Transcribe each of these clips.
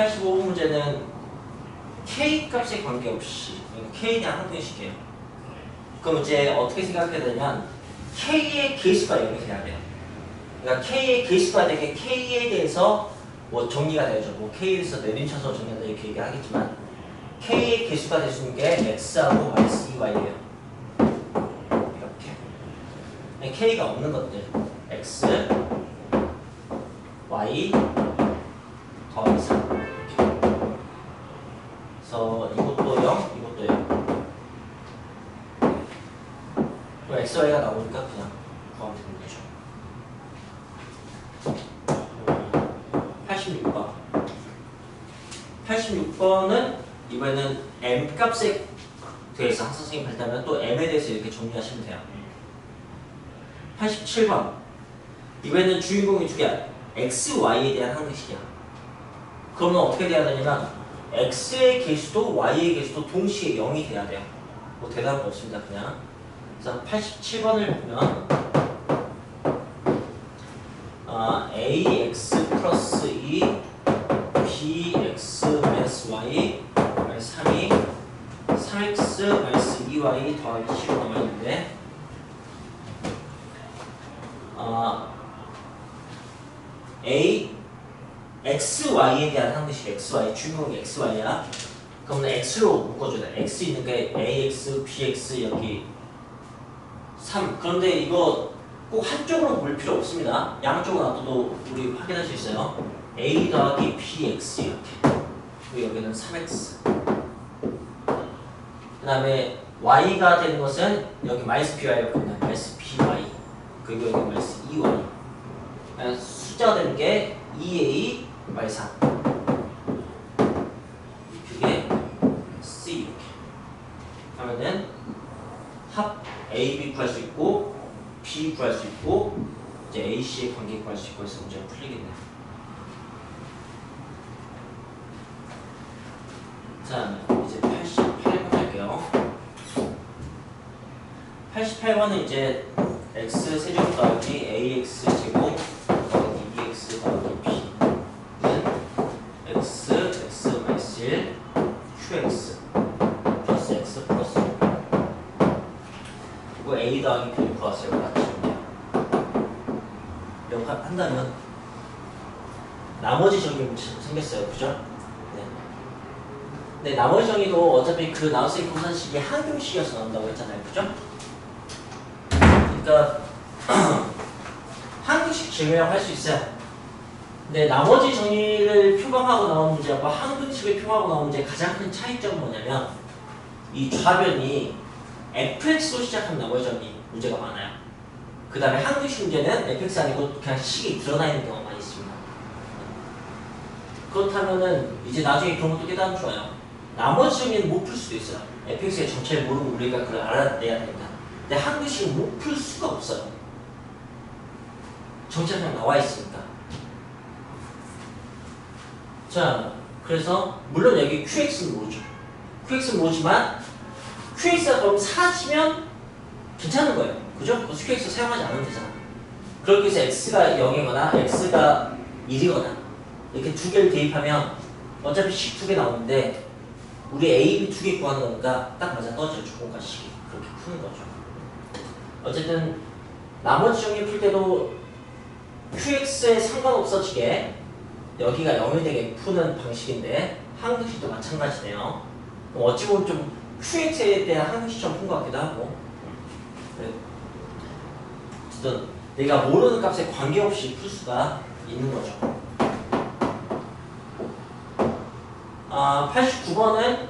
85번 문제는 k 값에 관계없이 k에 대한 항등식이에요. 그럼 이제 어떻게 생각해야 되냐면 k의 개수가 0이 돼야 돼요. 그러니까 k의 개수가 되게 k에 대해서 뭐 정리가 되죠. 뭐 k에 대해서 내림차서 정리한다 이렇게 얘기하겠지만 k의 개수가 될 수 있는 게 x하고 -2y예요. 이렇게 k가 없는 것들 x, y 더하기 3 그래서 이것도 0, 이것도 0. 그럼 x, y가 나오니까 그냥 구하면 되는 거죠. 86번. 86번은 이번에는 m 값에 대해서 항상 선생님 발달하면 또 m에 대해서 이렇게 정리하시면 돼요. 87번. 이번에는 주인공이 두 개야. x, y에 대한 항등식이야. 그러면 어떻게 돼야 되냐면 x의 개수도 y의 개수도 동시에 0이 돼야 돼요. 뭐 대답은 없습니다. 그냥. 그래서 87번을 보면 ax 플러스 2 bx 마이너스 y 마이너스 3이 3x 마이너스 2y 더하기 10이 남아있는데 x, y에 대한 항등식 x, y 주인공이 x, y야. 그러면 x로 묶어줘야 돼. x 있는 게 ax, bx 여기 3. 그런데 이거 꼭 한쪽으로 물 필요 없습니다. 양쪽으로 놔둬도 우리 확인할 수 있어요. a 더하기 bx 이렇게. 그리고 여기는 3x. 그 다음에 y가 되는 것은 여기 마이너스 by가 있나 마이너스 by. 그리고 여기 마이너스 2y. 숫자가 되는 게 2a 마이너스 3. 그게 c 이렇게. 하면은 합 a, b 구할 수 있고 b 구할 수 있고 이제 a, c의 관계 구할 수 있고 해서 문제가 풀리겠네요. 자, 이제 88번 할게요. 88번은 이제 x 세제곱 더하기 ax 제곱 더하기 2x 더하기 b는 x, x 마이너스 1, qx 플러스 x 플러스 5 그리고 a 더하기 b를 구하세요. 맞추면 돼요. 이렇게 한다면 나머지 정리 생겼어요. 그죠? 네, 나머지 정리도 어차피 그 나우스의 공산식이 항등식이어서 나온다고 했잖아요. 그죠? 그러니까 항등식 증명할 수 있어요. 근데 나머지 정리를 표방하고 나온 문제하고 항등식을 표방하고 나온 문제의 가장 큰 차이점은 뭐냐면 이 좌변이 fx로 시작하는 나머지 정리 문제가 많아요. 그 다음에 항등식 문제는 fx 아니고 그냥 식이 드러나 있는 경우가 많이 있습니다. 그렇다면은 이제 나중에 그런 것도 깨달으면 좋아요. 나머지 정리는 못 풀 수도 있어요. fx의 정체를 모르고 우리가 그걸 알아내야 됩니다. 근데 항등식은 못 풀 수가 없어요. 정체가 그냥 나와 있으니까. 자, 그래서 물론 여기 qx는 모르죠. qx는 모르지만 qx가 그럼 사라지면 괜찮은 거예요. 그죠? 그래서 qx 사용하지 않으면 되잖아. 그렇게 해서 x가 0이거나 x가 1이거나 이렇게 두 개를 대입하면 어차피 식 두 개 나오는데 우리 A, B 두 개 구하는 거니까 딱 맞아 떨어져요. 조금과 식이. 그렇게 푸는 거죠. 어쨌든 나머지 정리 풀 때도 QX에 상관없어지게 여기가 0이 되게 푸는 방식인데 항등식도 마찬가지네요. 어찌 보면 좀 QX에 대한 항등식처럼 푼 것 같기도 하고 어쨌든 내가 모르는 값에 관계없이 풀 수가 있는 거죠. 89번은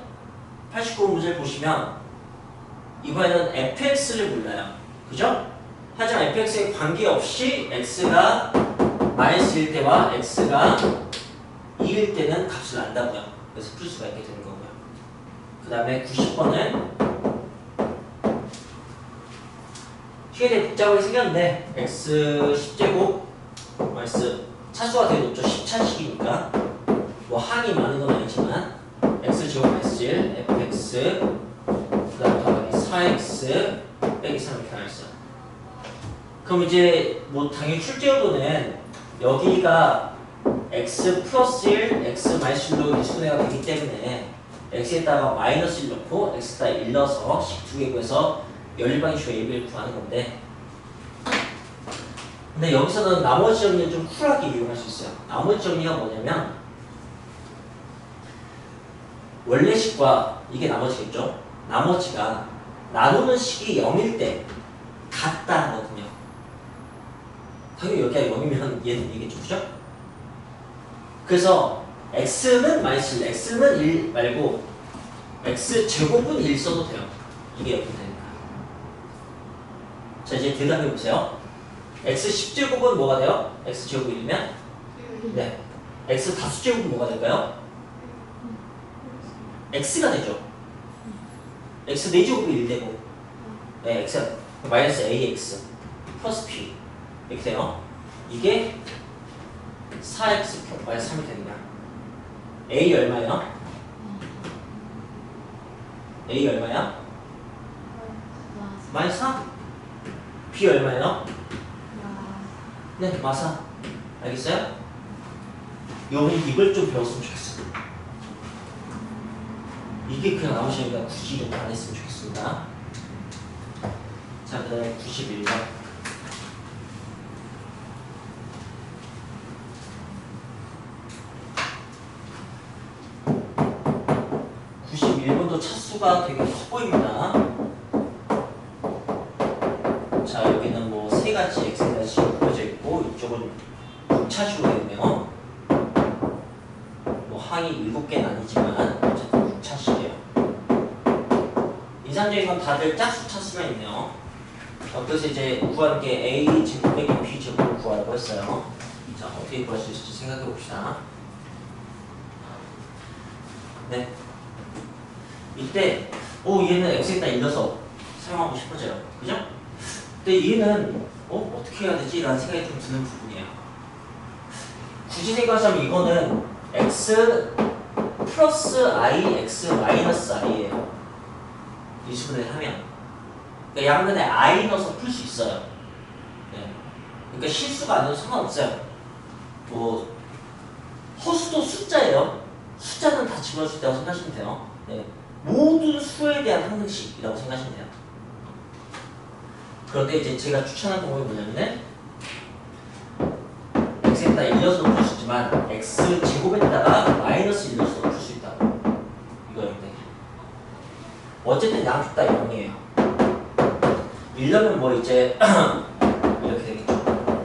89번 문제를 보시면 이번에는 fx를 몰라요. 그죠? 하지만 fx에 관계없이 x가 -1일 때와 x가 2일 때는 값을 안다고요. 그래서 풀 수가 있게 되는 거고요. 그 다음에 90번은 튀게 되게 복잡하게 생겼는데 x 10제곱 마이너스 차수가 되게 높죠. 10차식이니까 뭐 항이 많은 건 아니지만 x 제곱 마이너스 1 fx 그 다음 더하기 4x 빼기 3 이렇게 나와있어요. 그럼 이제 뭐 당연히 출제요도는 여기가 x 플러스 1 x 마이너스 1로 미분해가 되기 때문에 x에다가 마이너스 1 넣고 x에다가 1 넣어서 식 두 개 구해서 연립방식으로 AB를 구하는 건데, 근데 여기서는 나머지 정리를 좀 쿨하게 이용할 수 있어요. 나머지 정리가 뭐냐면 원래 식과 이게 나머지겠죠? 나머지가 나누는 식이 0일 때 같다 하거든요. 당연히 여기가 0이면 얘는 이겠죠, 그죠? 그래서 x는 마이너스 1, x는 1 말고 x 제곱은 1 써도 돼요. 이게 이렇게 되니까. 자, 이제 대답해 보세요. x 10제곱은 뭐가 돼요? x 제곱 1이면? 네. x 다수제곱은 뭐가 될까요? x가 되죠. x 4제곱이 1 되고, 네, x 마이너스 ax 플러스 p 이렇게 돼요. 이게 4x 마이너스 3이 되는 거야. a 얼마예요? a 얼마야? 마이너스 3. b 얼마예요? 네, 마사. 알겠어요? 여러분 이걸 좀 배웠으면 좋겠어요. 이게 그냥 나오시니까 굳이 이렇게 안 했으면 좋겠습니다. 자, 그 다음에 91번. 91번도 차수가 되게 커 보입니다. 자, 여기는 뭐 세 가지 x가 그려져 있고, 이쪽은 6차식으로 되어 있네요. 뭐 항이 7개는 아니지만 어쨌든 6차식이에요. 인상적인 건 다들 짝수 차수만 있네요. 그래서 이제 구하는 게 a 제곱 빼기 b 제곱을 구하라고 했어요. 자, 어떻게 구할 수 있을지 생각해 봅시다. 네. 이때 얘는 x에다 일러서 사용하고 싶어져요. 그죠? 근데 얘는 어떻게 해야 되지? 라는 생각이 좀 드는 부분이에요. 굳이 생각하자면 이거는 x 플러스 i, x 마이너스 i예요. 이수분해 하면. 그러니까 양면에 i 넣어서 풀 수 있어요. 네. 그러니까 실수가 아니어도 상관없어요. 뭐 허수도 숫자예요. 숫자는 다 집어넣을 수 있다고 생각하시면 돼요. 네. 모든 수에 대한 항등식이라고 생각하시면 돼요. 그런데 이제 제가 추천한 방법이 뭐냐면은 x에다 1 넣어서 풀 수 있지만 x 제곱에다가 마이너스 1 넣어서 풀 수 있다고. 이거였는데 어쨌든 양쪽 다 0이에요. 1 넣으면 뭐 이제 이렇게 되겠죠.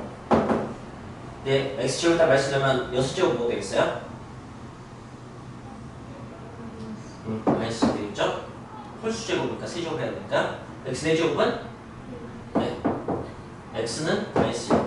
네, x 제곱에다 마이너스 넣으면 6제곱 뭐 되겠어요? 마이너스 되겠죠? 홀수 제곱이니까 3제곱 해야 되니까 x 4제곱은 네, x는 마이너스 1